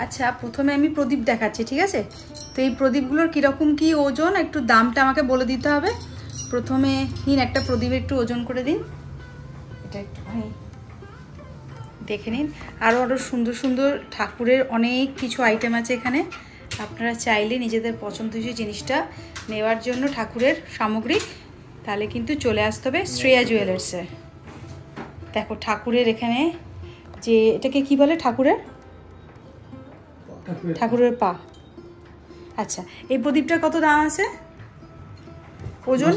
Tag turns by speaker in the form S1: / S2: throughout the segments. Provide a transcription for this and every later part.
S1: আচ্ছা, প্রথমে আমি প্রদীপ দেখাচ্ছি, ঠিক আছে? তো এই প্রদীপগুলোর কীরকম কী ওজন, একটু দামটা আমাকে বলে দিতে হবে। প্রথমে নিন, একটা প্রদীপ একটু ওজন করে দিন। এটা একটুখানি দেখে নিন। আরও সুন্দর সুন্দর ঠাকুরের অনেক কিছু আইটেম আছে এখানে। আপনারা চাইলে নিজেদের পছন্দসই জিনিসটা নেওয়ার জন্য ঠাকুরের সামগ্রী, তাহলে কিন্তু চলে আসতে হবে শ্রেয়া জুয়েলার্সে। দেখো ঠাকুরের এখানে যে এটাকে কি বলে, ঠাকুরের পা। আচ্ছা, এই প্রদীপটার কত দাম আছে? ওজন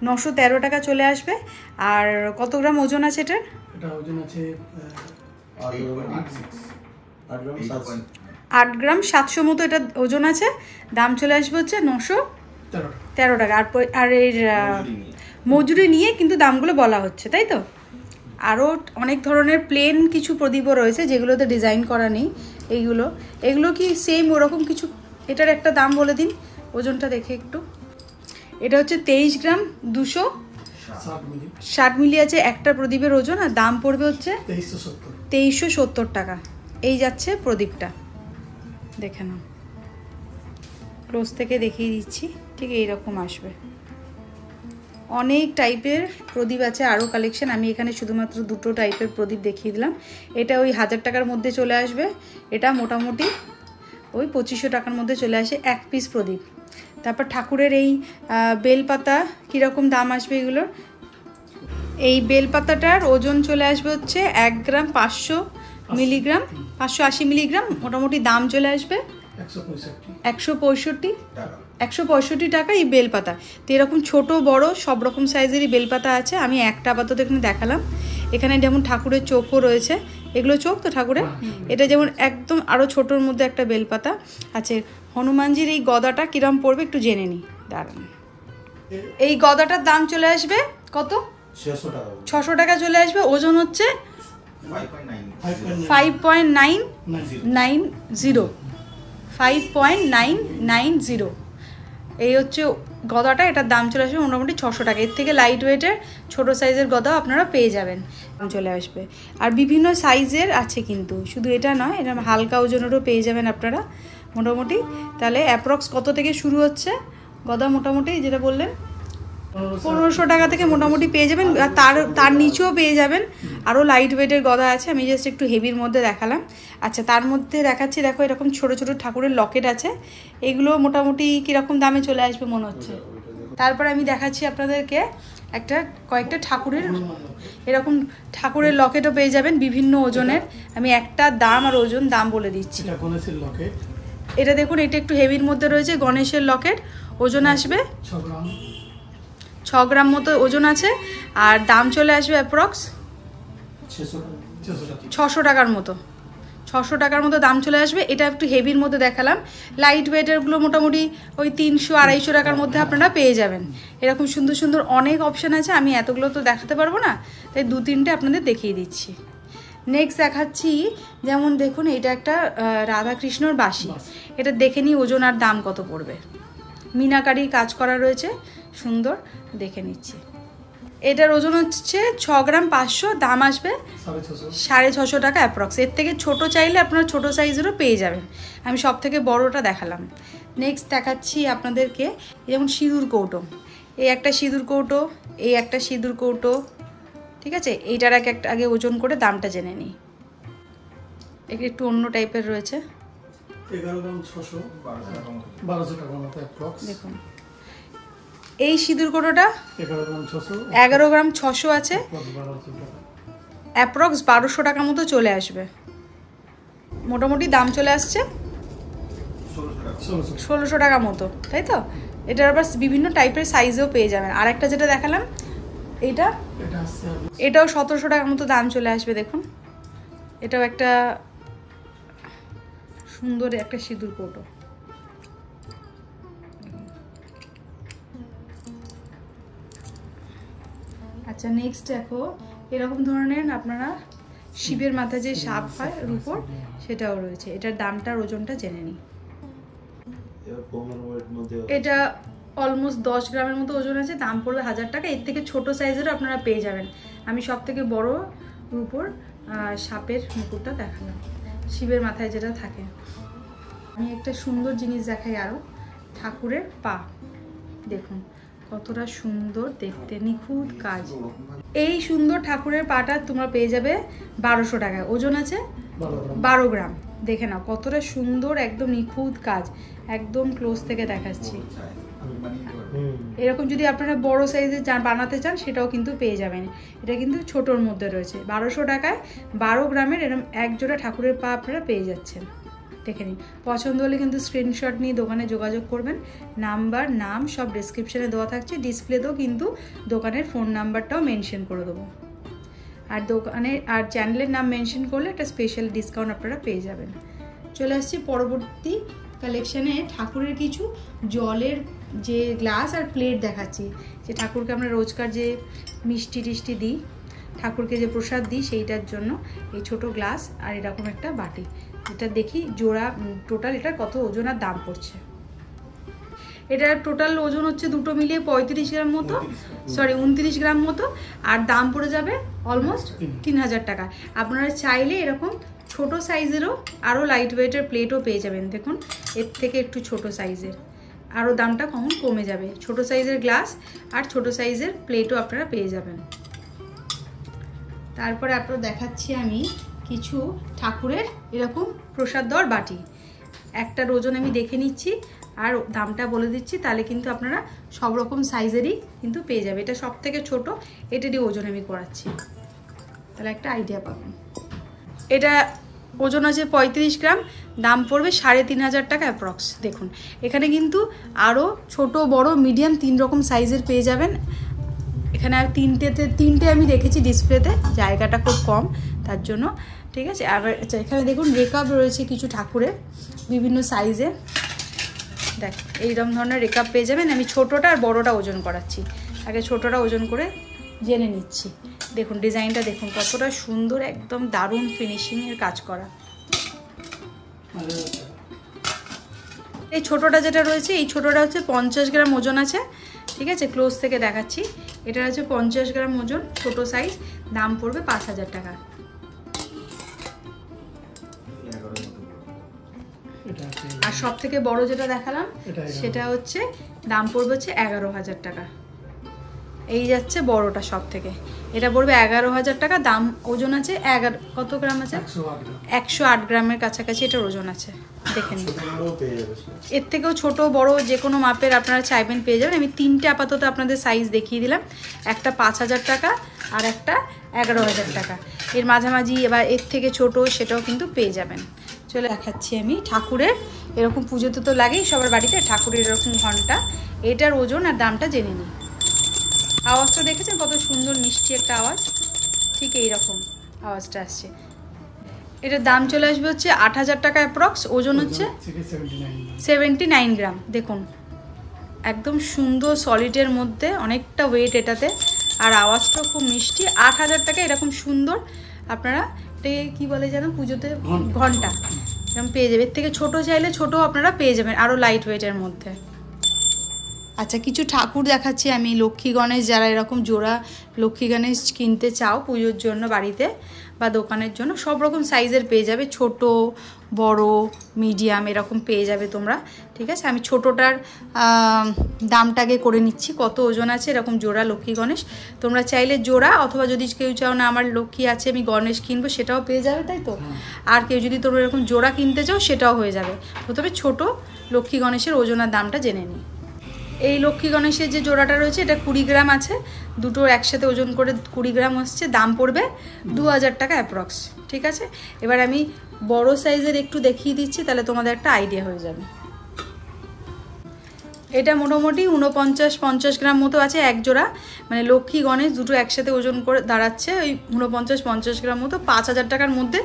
S1: 913 টাকা চলে আসবে। আর কত গ্রাম ওজন আছে এটার?
S2: এটা ওজন আছে
S1: 8 গ্রাম 700 মতো এটা ওজন আছে। দাম চলে আসবে হচ্ছে 913 টাকা। আর এর মজুরি নিয়ে কিন্তু দামগুলো বলা হচ্ছে, তাই তো? আরও অনেক ধরনের প্লেন কিছু প্রদীপও রয়েছে যেগুলোতে ডিজাইন করা নেই। এগুলো কি সেম ওরকম কিছু? এটার একটা দাম বলে দিন, ওজনটা দেখে একটু। এটা হচ্ছে 23 গ্রাম 260 মিলি আছে একটা প্রদীপের ওজন। আর দাম পড়বে হচ্ছে 2370 টাকা। এই যাচ্ছে প্রদীপটা, দেখে নাও। ক্লোজ থেকে দেখিয়ে দিচ্ছি, ঠিক এইরকম আসবে। অনেক টাইপের প্রদীপ আছে, আরও কালেকশন। আমি এখানে শুধুমাত্র 2টো টাইপের প্রদীপ দেখিয়ে দিলাম। এটা ওই 1000 টাকার মধ্যে চলে আসবে। এটা মোটামুটি ওই 2500 টাকার মধ্যে চলে আসে এক পিস প্রদীপ। তারপর ঠাকুরের এই বেলপাতা কীরকম দাম আসবে এগুলোর? এই বেলপাতাটার ওজন চলে আসবে হচ্ছে 1 গ্রাম 500 মিলিগ্রাম, 580 মিলিগ্রাম। মোটামুটি দাম চলে আসবে 165 টাকা এই বেলপাতা। তো এরকম ছোট বড় সব রকম সাইজেরই বেলপাতা আছে। আমি একটা আপাতত এখানে দেখালাম। এখানে যেমন ঠাকুরের চোখও রয়েছে, এগুলো চোখ তো ঠাকুরের। এটা যেমন একদম আরও ছোটোর মধ্যে একটা বেলপাতা আছে। হনুমানজির এই গদাটা কিরম পড়বে একটু জেনে নিই, দাঁড়ান। এই গদাটার দাম চলে আসবে কত? 600 টাকা চলে আসবে। ওজন হচ্ছে 5.990। এই হচ্ছে গদাটা, এটার দাম চলে আসবে মোটামুটি 600 টাকা। এর থেকে লাইট ওয়েটের ছোটো সাইজের গদাও আপনারা পেয়ে যাবেন, চলে আসবে। আর বিভিন্ন সাইজের আছে কিন্তু, শুধু এটা নয়, এটা হালকা ওজনেরও পেয়ে যাবেন আপনারা মোটামুটি। তাহলে অ্যাপ্রক্স কত থেকে শুরু হচ্ছে গদা? মোটামুটি যেটা বললেন 1500 টাকা থেকে মোটামুটি পেয়ে যাবেন। আর তার নিচেও পেয়ে যাবেন আরও লাইট ওয়েটের গদা আছে। আমি জাস্ট একটু হেভির মধ্যে দেখালাম। আচ্ছা, তার মধ্যে দেখাচ্ছি, দেখো এরকম ছোট ছোট ঠাকুরের লকেট আছে। এগুলো মোটামুটি কীরকম দামে চলে আসবে মনে হচ্ছে? তারপর আমি দেখাচ্ছি আপনাদেরকে কয়েকটা ঠাকুরের, এরকম ঠাকুরের লকেটও পেয়ে যাবেন বিভিন্ন ওজনের। আমি একটা দাম আর দাম বলে দিচ্ছি। এটা দেখুন, এটা একটু হেভির মধ্যে রয়েছে, গণেশের লকেট। ওজন আসবে 6 গ্রাম মতো ওজন আছে। আর দাম চলে আসবে অ্যাপ্রক্স 600 টাকার মতো। 600 টাকার মতো দাম চলে আসবে। এটা একটু হেভির মধ্যে দেখালাম। লাইট ওয়েটেরগুলো মোটামুটি ওই 300-250 টাকার মধ্যে আপনারা পেয়ে যাবেন। এরকম সুন্দর সুন্দর অনেক অপশান আছে, আমি এতগুলো তো দেখাতে পারবো না, তাই 2-3টে আপনাদের দেখিয়ে দিচ্ছি। নেক্সট দেখাচ্ছি, যেমন দেখুন এটা একটা রাধাকৃষ্ণর বাঁশি। এটা দেখে নিই ওজন আর দাম কত পড়বে। মিনাকারি কাজ করা রয়েছে, সুন্দর, দেখে নিচ্ছি। এটার ওজন হচ্ছে 6 গ্রাম 500, দাম আসবে 650 টাকা অ্যাপ্রক্স। এর থেকে ছোট চাইলে আপনারা ছোট সাইজেরও পেয়ে যাবেন। আমি সব থেকে বড়টা দেখালাম। নেক্সট দেখাচ্ছি আপনাদেরকে যেমন সিঁদুর কৌটো। এই একটা সিঁদুর কৌটো, এই একটা সিঁদুর কৌটো, ঠিক আছে? এইটার একটা আগে ওজন করে দামটা জেনে নিই। এটা একটু অন্য টাইপের রয়েছে।
S2: 11 গ্রাম 600, 1200 টাকার মতো অ্যাপ্রক্স।
S1: দেখুন এই সিঁদুর কৌটোটা 11 গ্রাম 600 আছে, অ্যাপ্রক্স 1200 টাকার মতো চলে আসবে। মোটামুটি দাম চলে আসছে 1600 টাকা মতো, তাই তো? এটার আবার বিভিন্ন টাইপের সাইজেও পেয়ে যাবেন। আর একটা যেটা দেখালাম এটাও 1700 টাকার মতো দাম চলে আসবে। দেখুন এটাও একটা সুন্দর একটা সিঁদুর কৌটো। আচ্ছা, নেক্সট দেখো এরকম ধরনের আপনারা শিবের মাথায় যে সাপ হয় রূপোর, সেটাও রয়েছে। এটার দামটার ওজনটা জেনে নিই। এটা অলমোস্ট 10 গ্রামের মতো ওজন আছে, দাম পড়বে 1000 টাকা। এর থেকে ছোট সাইজেরও আপনারা পেয়ে যাবেন। আমি সব থেকে বড় রূপোর সাপের মুকুটটা দেখালাম। শিবের মাথায় যেটা থাকে। আমি একটা সুন্দর জিনিস দেখাই আরও, ঠাকুরের পা দেখুন কতটা সুন্দর দেখতে, নিখুঁত কাজ। এই সুন্দর ঠাকুরের পাটা তোমরা পেয়ে যাবে 1200 টাকায়, ওজন আছে 12 গ্রাম। দেখে নাও কতটা সুন্দর, একদম নিখুঁত কাজ, একদম ক্লোজ থেকে দেখাচ্ছি। এরকম যদি আপনারা বড় সাইজের বানাতে চান সেটাও কিন্তু পেয়ে যাবেন। এটা কিন্তু ছোটোর মধ্যে রয়েছে। 1200 টাকায় 12 গ্রামের এরকম এক জোড়া ঠাকুরের পা আপনারা পেয়ে যাচ্ছেন। দেখে নিন, পছন্দ হলে কিন্তু স্ক্রিনশট নিয়ে দোকানে যোগাযোগ করবেন। নাম্বার, নাম সব ডিসক্রিপশানে দেওয়া থাকছে, ডিসপ্লেতেও কিন্তু দোকানের ফোন নাম্বারটাও মেনশন করে দেবো। আর দোকানের আর চ্যানেলের নাম মেনশন করলে একটা স্পেশাল ডিসকাউন্ট আপনারা পেয়ে যাবেন। চলে আসছি পরবর্তী কালেকশানে, ঠাকুরের কিছু জলের যে গ্লাস আর প্লেট দেখাচ্ছি। যে ঠাকুরকে আমরা রোজকার যে মিষ্টি টিষ্টি দিই, ঠাকুরকে যে প্রসাদ দিই, সেইটার জন্য এই ছোট গ্লাস আর এরকম একটা বাটি। এটা দেখি জোড়া টোটাল এটার কত ওজন আর দাম পড়ছে। এটার টোটাল ওজন হচ্ছে দুটো মিলিয়ে 35 গ্রাম মতো, 29 গ্রাম মতো, আর দাম পড়ে যাবে অলমোস্ট 3000 টাকা। আপনারা চাইলে এরকম ছোট সাইজেরও আরও লাইট ওয়েটের প্লেটও পেয়ে যাবেন। দেখুন এর থেকে একটু ছোট সাইজের আরও দামটা কমে যাবে। ছোট সাইজের গ্লাস আর ছোট সাইজের প্লেটও আপনারা পেয়ে যাবেন। তারপরে আপনারা দেখাচ্ছি আমি কিছু ঠাকুরের এরকম প্রসাদ দেওয়ার বাটি। একটা ওজন আমি দেখে নিচ্ছি আর দামটা বলে দিচ্ছি, তাহলে কিন্তু আপনারা সব রকম সাইজেরই কিন্তু পেয়ে যাবে। এটা সব থেকে ছোটো, এটারই ওজন আমি করাচ্ছি, তাহলে একটা আইডিয়া পাবেন। এটা ওজন আছে 35 গ্রাম, দাম পড়বে 3500 টাকা অ্যাপ্রক্স। দেখুন এখানে কিন্তু আরও ছোট বড় মিডিয়াম 3 রকম সাইজের পেয়ে যাবেন। এখানে আর তিনটে আমি রেখেছি ডিসপ্লেতে, জায়গাটা খুব কম তার জন্য, ঠিক আছে। আর এখানে দেখুন রেকাপ রয়েছে কিছু ঠাকুরের বিভিন্ন সাইজে। দেখ এইরকম ধরনের রেকাপ পেয়ে যাবেন। আমি ছোটোটা আর বড়োটা ওজন করাচ্ছি, আগে ছোটোটা ওজন করে জেনে নিচ্ছি। দেখুন ডিজাইনটা দেখুন কতটা সুন্দর, একদম দারুণ ফিনিশিংয়ের কাজ করা। এই ছোটোটা যেটা রয়েছে, এই ছোটোটা হচ্ছে 50 গ্রাম ওজন আছে, ঠিক আছে। ক্লোজ থেকে দেখাচ্ছি, এটার আছে 50 গ্রাম ওজন, ছোট সাইজ, দাম পড়বে 5000 টাকা। আর সব থেকে বড় যেটা দেখালাম সেটা হচ্ছে দাম পড়বে হচ্ছে 11000 টাকা। এই যাচ্ছে বড়টা সব থেকে, এটা পড়বে 11000 টাকা। দাম ওজন আছে কত গ্রাম আছে? 108 গ্রামের কাছাকাছি এটার ওজন আছে। দেখে নিন, এর থেকেও ছোট বড় যে কোনো মাপের আপনারা চাইবেন পেয়ে যাবেন। আমি তিনটে আপাতত আপনাদের সাইজ দেখিয়ে দিলাম, একটা 5000 টাকা আর একটা 11000 টাকা। এর মাঝামাঝি এবার এর থেকে ছোট সেটাও কিন্তু পেয়ে যাবেন। চলে দেখাচ্ছি আমি ঠাকুরের এরকম পুজোতে তো লাগেই সবার বাড়িতে ঠাকুরের এরকম ঘন্টা, এটার ওজন আর দামটা জেনে নিই। আওয়াজটা দেখেছেন কত সুন্দর মিষ্টি একটা আওয়াজ, ঠিক এইরকম আওয়াজটা আসছে। এটার দাম চলে আসবে হচ্ছে 8000 টাকা অ্যাপ্রক্স, ওজন হচ্ছে 79 গ্রাম। দেখুন একদম সুন্দর সলিডের মধ্যে, অনেকটা ওয়েট এটাতে, আর আওয়াজটাও খুব মিষ্টি। 8000 টাকা এরকম সুন্দর আপনারা এটাকে কী বলে যেন পুজোতে ঘন্টা এরকম পেয়ে যাবে। এর থেকে ছোটো চাইলে ছোটো আপনারা পেয়ে যাবেন আরও লাইট ওয়েটের মধ্যে। আচ্ছা কিছু ঠাকুর দেখাচ্ছি আমি, লক্ষ্মী গণেশ, যারা এরকম জোড়া লক্ষ্মী গণেশ কিনতে চাও পুজোর জন্য বাড়িতে বা দোকানের জন্য, সব রকম সাইজের পেয়ে যাবে, ছোট বড় মিডিয়াম এরকম পেয়ে যাবে তোমরা, ঠিক আছে। আমি ছোটোটার দামটাকে করে নিচ্ছি, কত ওজন আছে এরকম জোড়া লক্ষ্মী গণেশ। তোমরা চাইলে জোড়া, অথবা যদি কেউ চাও না আমার লক্ষ্মী আছে আমি গণেশ কিনবো, সেটাও পেয়ে যাবে, তাই তো। আর কেউ যদি তোমরা এরকম জোড়া কিনতে চাও সেটাও হয়ে যাবে। প্রথমে ছোট লক্ষ্মী গণেশের ওজনের দামটা জেনে নিই। এই লক্ষ্মী গণেশের যে জোড়াটা রয়েছে এটা 20 গ্রাম আছে, দুটো একসাথে ওজন করে 20 গ্রাম আসছে, দাম পড়বে 2000 টাকা অ্যাপ্রক্স, ঠিক আছে। এবার আমি বড় সাইজের একটু দেখিয়ে দিচ্ছি, তাহলে তোমাদের একটা আইডিয়া হয়ে যাবে। এটা মোটামুটি 49-50 গ্রাম মতো আছে এক জোড়া, মানে লক্ষ্মী গণেশ দুটো একসাথে ওজন করে দাঁড়াচ্ছে ওই 49-50 গ্রাম মতো। 5000 টাকার মধ্যে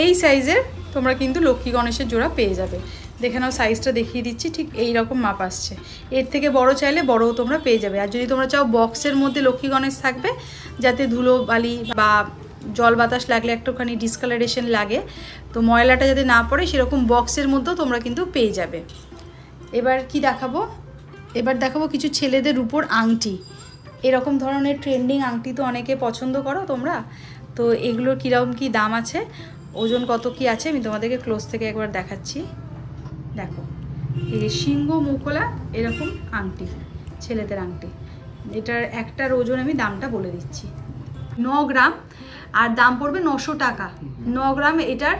S1: এই সাইজের তোমরা কিন্তু লক্ষ্মী গণেশের জোড়া পেয়ে যাবে। দেখে নাও সাইজটা দেখিয়ে দিচ্ছি, ঠিক এই রকম মাপ আসছে। এর থেকে বড় চাইলে বড়ও তোমরা পেয়ে যাবে। আর যদি তোমরা চাও বক্সের মধ্যে লক্ষ্মী গণেশ থাকবে, যাতে ধুলো বালি বা জল বাতাস লাগলে একটুখানি ডিসকালারেশন লাগে, তো ময়লাটা যাতে না পড়ে, সেরকম বক্সের মধ্যেও তোমরা কিন্তু পেয়ে যাবে। এবার কি দেখাবো, এবার দেখাবো কিছু ছেলেদের উপর আংটি। এরকম ধরনের ট্রেন্ডিং আংটি তো অনেকে পছন্দ করো তোমরা, তো এগুলোর কীরকম কী দাম আছে। ওজন কত কি আছে আমি তোমাদেরকে ক্লোজ থেকে একবার দেখাচ্ছি। দেখো এই যে সিংহ মুখোলা এরকম আংটি, ছেলেদের আংটি, এটার একটার ওজন আমি দামটা বলে দিচ্ছি 9 গ্রাম আর দাম পড়বে 900 টাকা। 9 গ্রাম এটার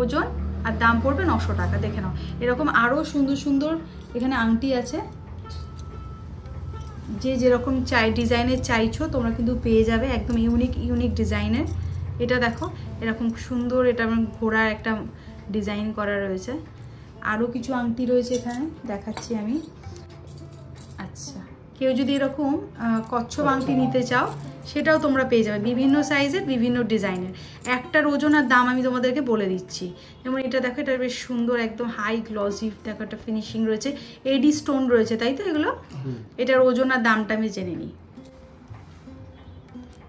S1: ওজন আর দাম পড়বে 900 টাকা। দেখে নাও এরকম আরও সুন্দর সুন্দর এখানে আংটি আছে, যে যেরকম ডিজাইনের চাইছো তোমরা কিন্তু পেয়ে যাবে, একদম ইউনিক ডিজাইনের। এটা দেখো এরকম সুন্দর, এটা ঘোড়ার একটা ডিজাইন করা রয়েছে। আরও কিছু আংটি রয়েছে এখানে দেখাচ্ছি আমি। আচ্ছা, কেউ যদি এরকম কচ্ছপ আংটি নিতে চাও সেটাও তোমরা পেয়ে যাবে, বিভিন্ন সাইজের বিভিন্ন ডিজাইনের। একটার ওজন আর দাম আমি তোমাদেরকে বলে দিচ্ছি। যেমন এটা দেখো, এটা বেশ সুন্দর, একদম হাই গ্লসি, দেখো একটা ফিনিশিং রয়েছে, এডি স্টোন রয়েছে, তাই তো এগুলো? এটার ওজন আর দামটা আমি জেনে নিই।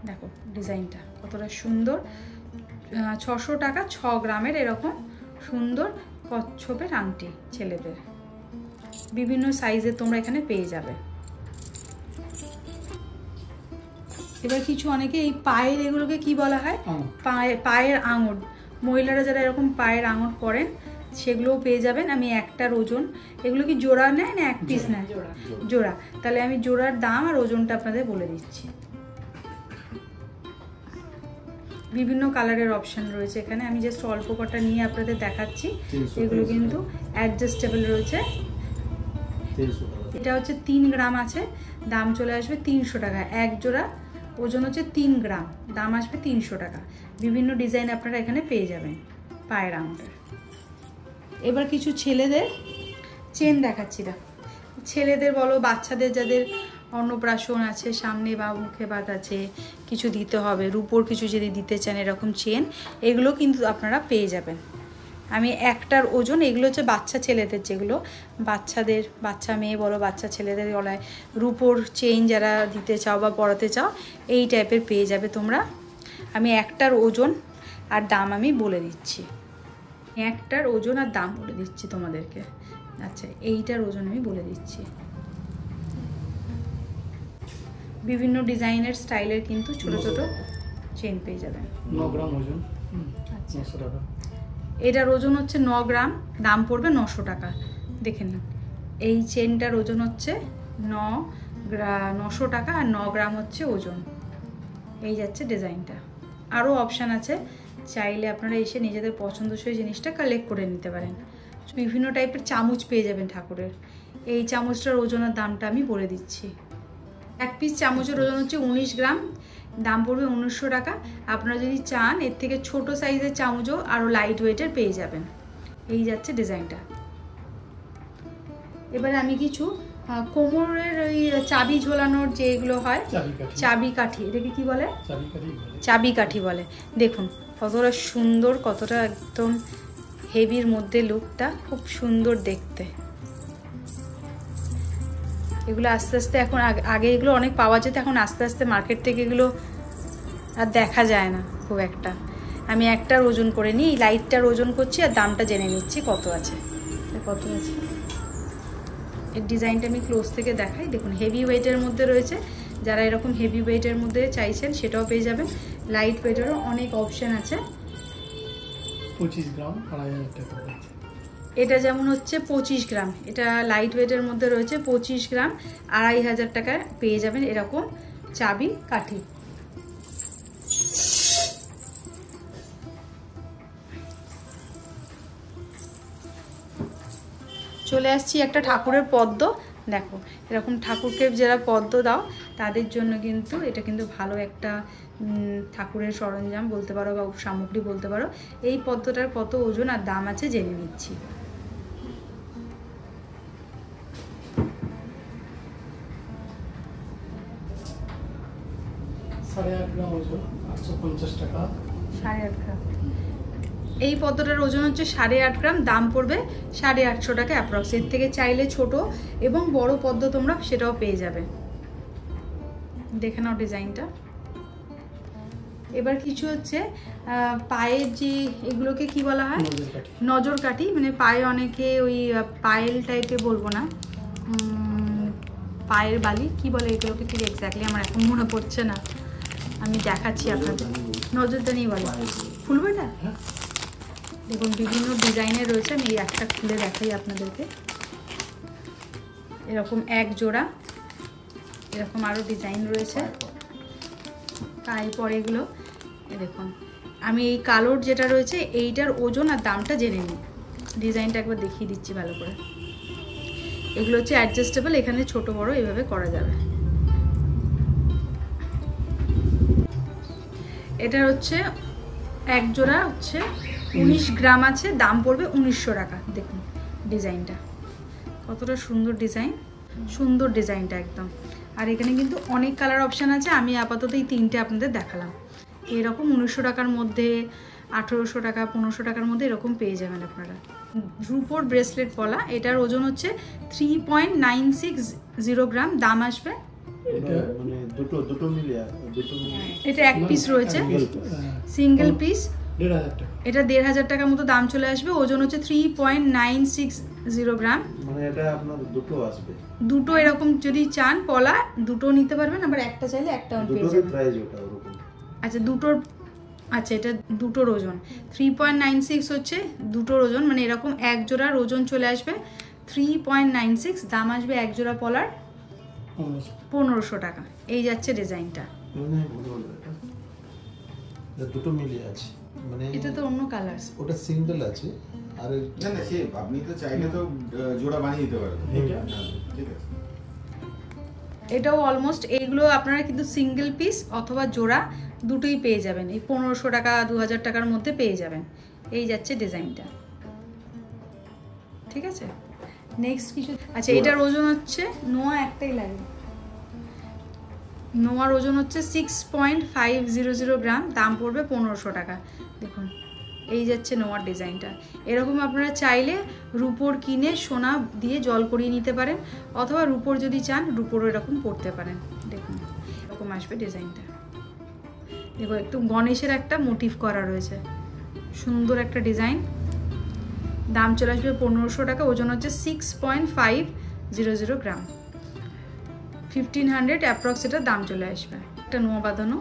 S1: দেখো ডিজাইনটা কতটা সুন্দর, 600 টাকা, 6 গ্রামের এরকম সুন্দর কচ্ছপের আংটি ছেলেদের, বিভিন্ন সাইজের তোমরা এখানে পেয়ে যাবে। এবার কিছু অনেকে এই পায়ের, এগুলোকে কি বলা হয়, পায়ের আঙট, মহিলারা যারা এরকম পায়ের আঙট পরেন সেগুলোও পেয়ে যাবেন। আমি একটার ওজন, এগুলো কি জোড়া নেয় না এক পিস নেয়? জোড়া। তাহলে আমি জোড়ার দাম আর ওজনটা আপনাদের বলে দিচ্ছি। বিভিন্ন কালারের অপশন রয়েছে এখানে, আমি জাস্ট অল্প কটা নিয়ে আপনাদের দেখাচ্ছি। এগুলো কিন্তু অ্যাডজাস্টেবল রয়েছে। এটা হচ্ছে 3 গ্রাম আছে, দাম চলে আসবে 300 টাকা। এক জোড়া, ওজন হচ্ছে 3 গ্রাম, দাম আসবে 300 টাকা। বিভিন্ন ডিজাইন আপনারা এখানে পেয়ে যাবেন পায়ের আঙুলের। এবার কিছু ছেলেদের চেন দেখাচ্ছি। দেখো ছেলেদের বলো বাচ্চাদের যাদের অন্নপ্রাশন আছে সামনে বা মুখে ভাত আছে, কিছু দিতে হবে, রূপোর কিছু যদি দিতে চান এরকম চেন, এগুলো কিন্তু আপনারা পেয়ে যাবেন। আমি একটার ওজন, এগুলো হচ্ছে বাচ্চা ছেলেদের, যেগুলো বাচ্চাদের, বাচ্চা মেয়ে বলো বাচ্চা ছেলেদের গলায় রূপোর চেইন যারা দিতে চাও বা পরাতে চাও এই টাইপের পেয়ে যাবে তোমরা। আমি একটার ওজন আর দাম আমি বলে দিচ্ছি, একটার ওজন আর দাম বলে দিচ্ছি তোমাদেরকে। আচ্ছা, এইটার ওজন আমি বলে দিচ্ছি। বিভিন্ন ডিজাইনের স্টাইলের কিন্তু ছোট ছোট চেন পেয়ে যাবেন।
S2: 9 গ্রাম ওজন।
S1: আচ্ছা,
S2: 900 টাকা।
S1: এটার ওজন হচ্ছে 9 গ্রাম, দাম পড়বে 900 টাকা। দেখে নিন, এই চেনটার ওজন হচ্ছে 900 টাকা আর 9 গ্রাম হচ্ছে ওজন। এই যাচ্ছে ডিজাইনটা। আরও অপশান আছে, চাইলে আপনারা এসে নিজেদের পছন্দসই জিনিসটা কালেক্ট করে নিতে পারেন। বিভিন্ন টাইপের চামচ পেয়ে যাবেন ঠাকুরের। এই চামচটার ওজনের দামটা আমি বলে দিচ্ছি। এক পিস চামচের ওজন হচ্ছে 19 গ্রাম, দাম পড়বে 1900 টাকা। আপনারা যদি চান এর থেকে ছোট সাইজের চামচও আরও লাইট ওয়েটের পেয়ে যাবেন। এই যাচ্ছে ডিজাইনটা। এবারে আমি কিছু কোমরের ওই চাবি ঝোলানোর যেগুলো হয়, চাবি কাঠি, এটাকে কি বলে? চাবি কাঠি বলে। দেখুন কতটা সুন্দর, কতটা একদম হেভির মধ্যে, লুকটা খুব সুন্দর দেখতে। এগুলো আস্তে আস্তে এখন, আগে এগুলো অনেক পাওয়া যেত, এখন আস্তে আস্তে মার্কেট থেকে এগুলো আর দেখা যায় না খুব একটা। আমি একটার ওজন করে নিই, এই লাইটটার ওজন করছি আর দামটা জেনে নিচ্ছি কত আছে। কত আছে এর ডিজাইনটা আমি ক্লোজ থেকে দেখাই। দেখুন হেভি ওয়েটের মধ্যে রয়েছে, যারা এরকম হেভি ওয়েটের মধ্যে চাইছেন সেটাও পেয়ে যাবেন। লাইট ওয়েটেরও অনেক অপশান আছে।
S2: 25 গ্রাম 2500 টাকা।
S1: এটা যেমন হচ্ছে 25 গ্রাম, এটা লাইট ওয়েটের মধ্যে রয়েছে, 25 গ্রাম 2500 টাকা পেয়ে যাবেন এরকম চাবি কাঠি। চলে আসছি একটা ঠাকুরের পদ্ম। দেখো এরকম ঠাকুরকে যারা পদ্ম দাও তাদের জন্য কিন্তু এটা কিন্তু ভালো একটা ঠাকুরের সরঞ্জাম বলতে পারো বা সামগ্রী বলতে পারো। এই পদ্মটার কত ওজন আর দাম আছে জেনে নিচ্ছি।
S2: সাড়ে 8 গ্রাম ওজন, 850 টাকা।
S1: 8.5 গ্রাম। এই পদ্মটার ওজন হচ্ছে 8.5 গ্রাম, দাম পড়বে 850 টাকা অ্যাপ্রক্স। এর থেকে চাইলে ছোট এবং বড় পদ্ম তোমরা সেটাও পেয়ে যাবে। দেখে নাও ডিজাইনটা। এবার কিছু হচ্ছে পায়ের যে, এগুলোকে কি বলা হয়? নজর কাঠি। মানে পায়ে অনেকে ওই পায়েল টাইপের, বলবো না, পায়ের বালি কি বলে এগুলোকে ঠিক এক্স্যাক্টলি আমার এখন মনে পড়ছে না, আমি দেখাচ্ছি আপনাদের। নজরদানি বলে, ফুলবে না? দেখুন বিভিন্ন ডিজাইনের রয়েছে, আমি এই একটা খুলে দেখাই আপনাদেরকে। এরকম এক জোড়া, এরকম আরও ডিজাইন রয়েছে তারপর এগুলো দেখুন। আমি এই কালোর যেটা রয়েছে এইটার ওজন আর দামটা জেনে নিই, ডিজাইনটা একবার দেখিয়ে দিচ্ছি ভালো করে। এগুলো হচ্ছে অ্যাডজাস্টেবল, এখানে ছোট বড় এভাবে করা যাবে। এটা হচ্ছে এক জোড়া হচ্ছে 19 গ্রাম আছে, দাম পড়বে 1900 টাকা। দেখুন ডিজাইনটা কতটা সুন্দর ডিজাইন, সুন্দর ডিজাইনটা একদম। আর এখানে কিন্তু অনেক কালার অপশান আছে, আমি আপাতত এই 3টে আপনাদের দেখালাম। এরকম 1900 টাকার মধ্যে, 1800 টাকা, 1500 টাকার মধ্যে এরকম পেয়ে যাবেন আপনারা। রুপোর ব্রেসলেট পলা, এটার ওজন হচ্ছে 3.960 গ্রাম, দাম আসবে
S3: মানে দুটো মিলিয়ে
S1: এটা এক পিস রয়েছে, সিঙ্গেল পিস,
S2: 1500 টাকা।
S1: এটা 1500 টাকার মতো দাম চলে আসবে। ওজন হচ্ছে 3.960 গ্রাম।
S3: মানে এটা আপনার দুটো আসবে,
S1: দুটো এরকম যদি চান পলা দুটো নিতে পারবেন, আবার একটা চাইলে একটাও পেয়ে
S3: দুটোর
S1: যাবেন।
S3: প্রাইস ওটা ওরকম।
S1: আচ্ছা দুটোর, আচ্ছা এটা দুটোর ওজন 3.96 হচ্ছে দুটোর ওজন, মানে এরকম এক জোড়ার ওজন চলে আসবে 3.96, দাম আসবে এক জোড়া পলার 1500 টাকা। এই যাচ্ছে ডিজাইনটা,
S3: মানে বলবো এটা দুটো মিলিয়ে আছে, মানে
S1: এটা তো অন্য কালার।
S3: ওটা সিঙ্গেল আছে আর
S4: না না সে আপনি তো চাইলে তো জোড়া বানিয়ে দিতে পারেন। ঠিক আছে,
S1: এটাও অলমোস্ট, এইগুলো আপনারা কিন্তু সিঙ্গেল পিস অথবা জোড়া দুটোই পেয়ে যাবেন, এই 1500 টাকা 2000 টাকার মধ্যে পেয়ে যাবেন। এই যাচ্ছে ডিজাইনটা, ঠিক আছে। নেক্সট কিছু, আচ্ছা এটার ওজন হচ্ছে, নোয়া একটাই লাগে, নোয়ার ওজন হচ্ছে 6.500 গ্রাম, দাম পড়বে 1500 টাকা। দেখুন এই যাচ্ছে নোয়ার ডিজাইনটা। এরকম আপনারা চাইলে রুপোর কিনে সোনা দিয়ে জল করিয়ে নিতে পারেন, অথবা রুপোর যদি চান রুপোরও এরকম পরতে পারেন। দেখুন এরকম আসবে ডিজাইনটা। দেখো একটু গণেশের একটা মোটিভ করা রয়েছে, সুন্দর একটা ডিজাইন, দাম চলে আসবে 1500 টাকা। ওজন হচ্ছে 6.500 গ্রাম, 1500 অ্যাপ্রক্স এটার দাম চলে আসবে। একটা নোয়া বাঁধানো,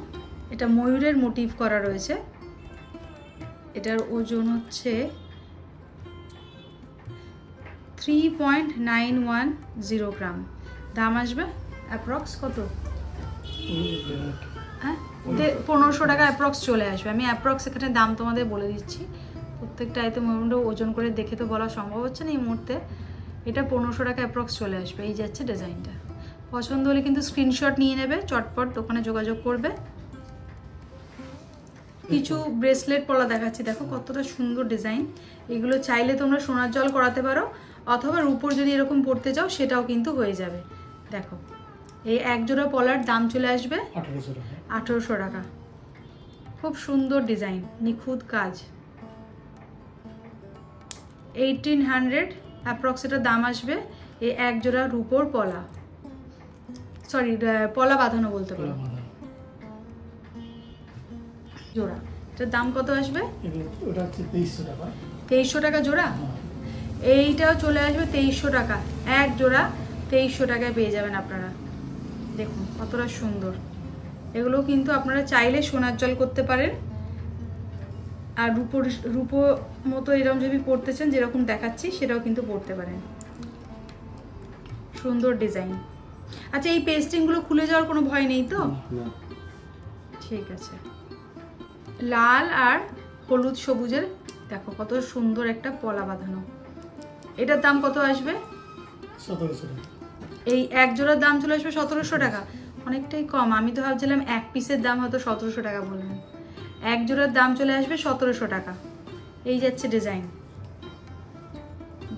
S1: এটা ময়ূরের মোটিভ করা রয়েছে, এটার ওজন হচ্ছে 3.910 গ্রাম, দাম আসবে অ্যাপ্রক্স কত, হ্যাঁ 1500 টাকা অ্যাপ্রক্স চলে আসবে। আমি অ্যাপ্রক্স এখানে দাম তোমাদের বলে দিচ্ছি, প্রত্যেকটা আইটেম ওজন করে দেখে তো বলা সম্ভব হচ্ছে না এই মুহূর্তে। এটা 1500 টাকা অ্যাপ্রক্স চলে আসবে। এই যাচ্ছে ডিজাইনটা, পছন্দ হলে কিন্তু স্ক্রিনশট নিয়ে নেবে, চটপট দোকানে যোগাযোগ করবে। কিছু ব্রেসলেট পলা দেখাচ্ছি, দেখো কতটা সুন্দর ডিজাইন। এগুলো চাইলে তোমরা সোনার জল করাতে পারো, অথবা রূপোর যদি এরকম পড়তে চাও সেটাও কিন্তু হয়ে যাবে। দেখো এই এক জোড়া পলার দাম চলে আসবে 1800 টাকা। খুব সুন্দর ডিজাইন, নিখুঁত কাজ, 1800 অ্যাপ্রক্স এটার দাম আসবে। এই এক জোড়া রূপোর পলা, সরি পলা বাঁধানো বলতে পারো, জোড়া এটার দাম কত আসবে?
S2: ওটা হচ্ছে 2300 টাকা।
S1: 2300 টাকা জোড়া, এইটাও চলে আসবে 2300 টাকা, এক জোড়া 2300 টাকায় পেয়ে যাবেন আপনারা। দেখুন কতটা সুন্দর, এগুলো কিন্তু আপনারা চাইলে সোনার জল করতে পারেন, আর রূপো মতো এরকম যদি পড়তে চান যেরকম দেখাচ্ছি সেটাও কিন্তু পড়তে পারেন। সুন্দর ডিজাইন। আচ্ছা এই পেস্টিংগুলো খুলে যাওয়ার কোনো ভয় নেই তো?
S3: না,
S1: ঠিক আছে। লাল আর হলুদ সবুজের, দেখো কত সুন্দর একটা পলা বাঁধানো, এটার দাম কত আসবে?
S2: 1700 টাকা।
S1: এই এক জোড়ার দাম চলে আসবে 1700 টাকা, অনেকটাই কম। আমি তো ভাবছিলাম এক পিসের দাম হয়তো 1700 টাকা বললেন, এক জোড়ার দাম চলে আসবে 1700 টাকা। এই যাচ্ছে ডিজাইন,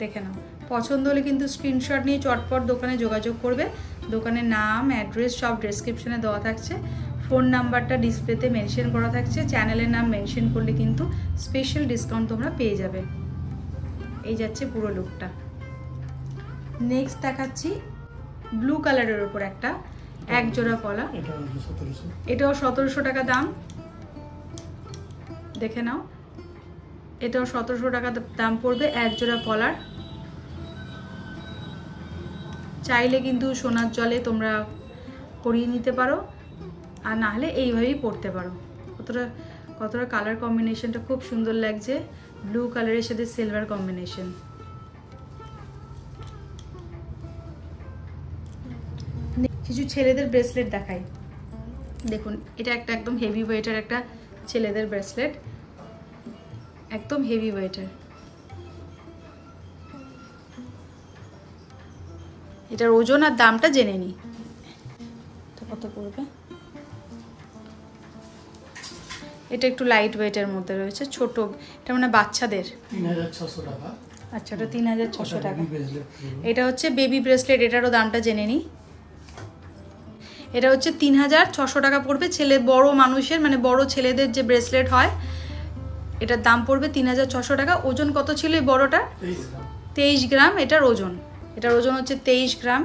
S1: দেখে নাও। পছন্দ হলে কিন্তু স্ক্রিনশট নিয়ে চটপট দোকানে যোগাযোগ করবে। দোকানের নাম, অ্যাড্রেস সব ডেসক্রিপশনে দেওয়া থাকছে, ফোন নাম্বারটা ডিসপ্লেতে মেনশন করা থাকছে, চ্যানেলের নাম মেনশন করলে কিন্তু স্পেশাল ডিসকাউন্ট তোমরা পেয়ে যাবে। এই যাচ্ছে পুরো লুকটা। নেক্সট দেখাচ্ছি ব্লু কালারের উপর একটা এক জোড়া পলা,
S2: এটা হচ্ছে 1700।
S1: এটাও 1700 টাকা দাম, দেখে নাও। এটাও 1700 টাকা দাম পড়বে এক জোড়া পলার। চাইলে কিন্তু সোনার জলে তোমরা করিয়ে নিতে পারো, আর না হলে এইভাবেই পরতে পারো। কতটা কালার কম্বিনেশনটা খুব সুন্দর লাগছে, ব্লু কালারের সাথে সিলভার কম্বিনেশন। কিছু ছেলেদের ব্রেসলেট দেখাই, দেখুন এটা একটা একদম হেভি ওয়েটের একটা ছেলেদের ব্রেসলেট, একদম হেভি ওয়েটের। এটার ওজন আর দামটা জেনে নিই, তো কত পড়বে। এটা একটু লাইট ওয়েটের মধ্যে রয়েছে, ছোট, এটা মানে বাচ্চাদের।
S2: 3600 টাকা।
S1: আচ্ছা, ওটা 3600 টাকা।
S2: Baby bracelet।
S1: এটা হচ্ছে বেবি ব্রেসলেট, এটারও দামটা জেনে নিই। এটা হচ্ছে 3600 টাকা পড়বে। ছেলে বড় মানুষের মানে বড় ছেলেদের যে ব্রেসলেট হয়, এটার দাম পড়বে 3600 টাকা। ওজন কত ছিল এই বড়টা? 23 গ্রাম এটার ওজন। এটার ওজন হচ্ছে 23 গ্রাম।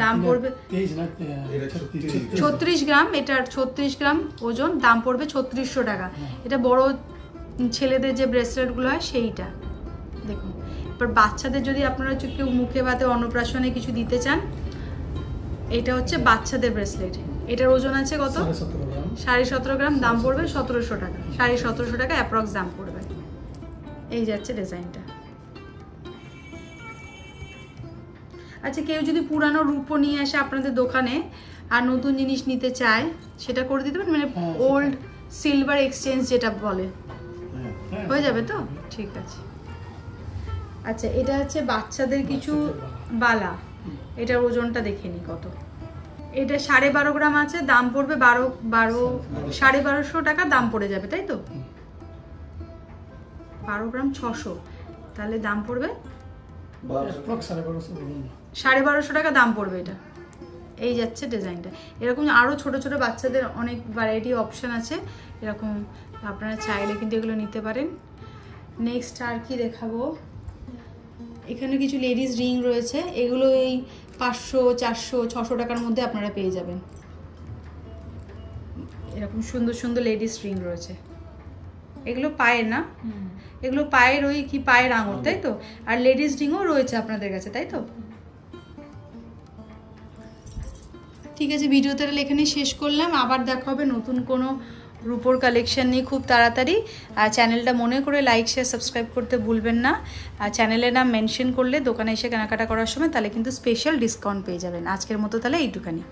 S1: দাম পড়বে 36 গ্রাম, এটার 36 গ্রাম ওজন, দাম পড়বে 3600 টাকা। এটা বড় ছেলেদের যে ব্রেসলেটগুলো হয় সেইটা। দেখুন, এবার বাচ্চাদের যদি আপনারা কেউ মুখে ভাতে অন্নপ্রাশনে কিছু দিতে চান, এটা হচ্ছে বাচ্চাদের ব্রেসলেট। এটার ওজন আছে কত? 17.5 গ্রাম, দাম পড়বে 1700 টাকা। 1750 টাকা অ্যাপ্রক্স দাম পড়বে। এই যাচ্ছে ডিজাইনটা। আচ্ছা, কেউ যদি পুরানো রূপো নিয়ে আসে আপনাদের দোকানে আর নতুন জিনিস নিতে চায়, সেটা করে দিতে পারেন, মানে ওল্ড সিলভার এক্সচেঞ্জ যেটা বলে, হয়ে যাবে তো? ঠিক আছে। আচ্ছা, এটা হচ্ছে বাচ্চাদের কিছু বালা, এটার ওজনটা দেখে নি কত। এটা 12.5 গ্রাম আছে, দাম পড়বে 1250 টাকা দাম পড়ে যাবে, তাই তো? 12 গ্রাম 600, তাহলে দাম পড়বে 1250 টাকা দাম পড়বে এটা। এই যাচ্ছে ডিজাইনটা। এরকম আরও ছোট ছোট বাচ্চাদের অনেক ভ্যারাইটি অপশান আছে, এরকম আপনারা চাইলে কিন্তু এগুলো নিতে পারেন। নেক্সট আর কি দেখাবো, এখানে কিছু লেডিস রিং রয়েছে, এগুলো এই 500, 400, 600 টাকার মধ্যে আপনারা পেয়ে যাবেন। এরকম সুন্দর সুন্দর লেডিস রিং রয়েছে। এগুলো পায়ের না, এগুলো পায়ের ওই কি পায়ের আঙুর, তাই তো? আর লেডিস রিংও রয়েছে আপনাদের কাছে, তাই তো? ঠিক আছে, ভিডিওটা তাহলে এখানেই শেষ করলাম। আবার দেখা হবে নতুন কোনো রূপোর কালেকশন নিয়ে খুব তাড়াতাড়ি। আর চ্যানেলটা মনে করে লাইক, শেয়ার, সাবস্ক্রাইব করতে ভুলবেন না। আর চ্যানেলের নাম মেনশন করলে দোকানে এসে কেনাকাটা করার সময় তাহলে কিন্তু স্পেশাল ডিসকাউন্ট পেয়ে যাবেন। আজকের মতো তাহলে এইটুখানি।